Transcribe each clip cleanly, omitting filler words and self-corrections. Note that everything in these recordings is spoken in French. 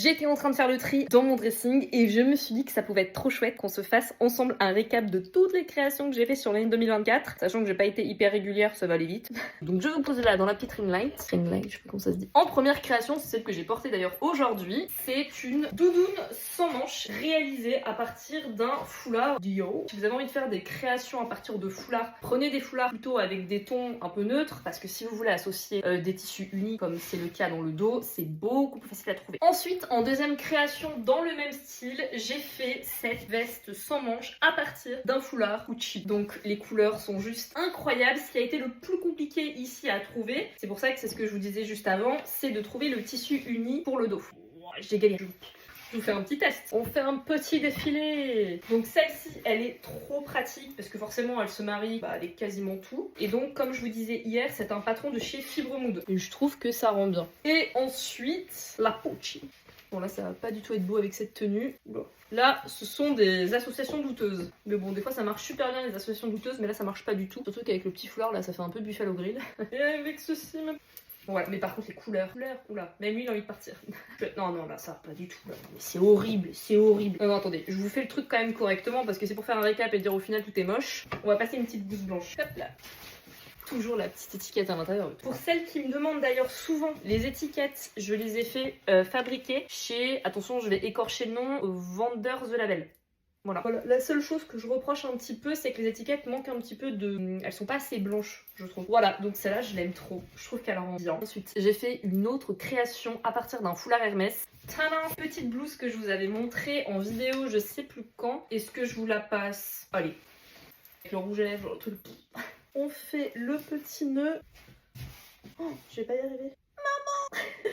J'étais en train de faire le tri dans mon dressing et je me suis dit que ça pouvait être trop chouette qu'on se fasse ensemble un récap de toutes les créations que j'ai fait sur l'année 2024. Sachant que j'ai pas été hyper régulière, ça va aller vite. Donc je vais vous poser là dans la petite ring light. Ring light, je sais pas comment ça se dit. En première création, c'est celle que j'ai portée d'ailleurs aujourd'hui. C'est une doudoune sans manches réalisée à partir d'un foulard Dio. Si vous avez envie de faire des créations à partir de foulards, prenez des foulards plutôt avec des tons un peu neutres parce que si vous voulez associer des tissus unis comme c'est le cas dans le dos, c'est beaucoup plus facile à trouver. Ensuite, en deuxième création dans le même style, j'ai fait cette veste sans manches à partir d'un foulard Gucci. Donc les couleurs sont juste incroyables. Ce qui a été le plus compliqué ici à trouver, c'est pour ça que c'est ce que je vous disais juste avant, c'est de trouver le tissu uni pour le dos. J'ai galéré. Je vous fais un petit test. On fait un petit défilé. Donc celle-ci, elle est trop pratique parce que forcément, elle se marie avec quasiment tout. Et donc, comme je vous disais hier, c'est un patron de chez Fibre Mood. Et je trouve que ça rend bien. Et ensuite, la Pochi. Bon là, ça va pas du tout être beau avec cette tenue. Là, ce sont des associations douteuses. Mais bon, des fois, ça marche super bien les associations douteuses, mais là, ça marche pas du tout. Surtout qu'avec le petit foulard, là, ça fait un peu Buffalo Grill. Et avec ceci, même. Voilà, mais par contre les couleurs, oula, même lui il a envie de partir. Non, là ça pas du tout, là. Mais c'est horrible, c'est horrible. Non, attendez, je vous fais le truc quand même correctement parce que c'est pour faire un récap et dire au final tout est moche. On va passer une petite blouse blanche. Hop là. Toujours la petite étiquette à l'intérieur. Pour celles qui me demandent d'ailleurs souvent, les étiquettes, je les ai fait fabriquer chez, attention je vais écorcher le nom, Vendeurs The Label. Voilà. La seule chose que je reproche un petit peu, c'est que les étiquettes manquent un petit peu de... Elles sont pas assez blanches, je trouve. Voilà, donc celle-là, je l'aime trop. Je trouve qu'elle rend bien. Ensuite, j'ai fait une autre création à partir d'un foulard Hermès. Tadam! Petite blouse que je vous avais montrée en vidéo, je sais plus quand. Est-ce que je vous la passe? Allez. Avec le rouge à lèvres, le truc. On fait le petit nœud. Oh, je vais pas y arriver.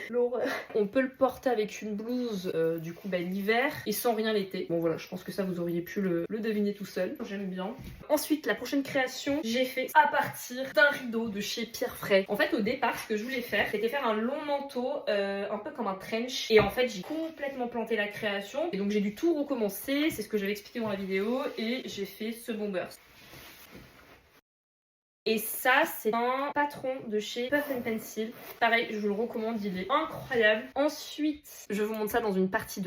L'horreur. On peut le porter avec une blouse du coup l'hiver et sans rien l'été. Bon voilà, je pense que ça vous auriez pu le deviner tout seul. J'aime bien. Ensuite, la prochaine création, j'ai fait à partir d'un rideau de chez Pierre Fray. En fait, au départ, ce que je voulais faire, c'était faire un long manteau, un peu comme un trench. Et en fait, j'ai complètement planté la création. Et donc, j'ai dû tout recommencer. C'est ce que j'avais expliqué dans la vidéo. Et j'ai fait ce bomber. Et ça, c'est un patron de chez Puff & Pencil. Pareil, je vous le recommande, il est incroyable. Ensuite, je vous montre ça dans une partie 2.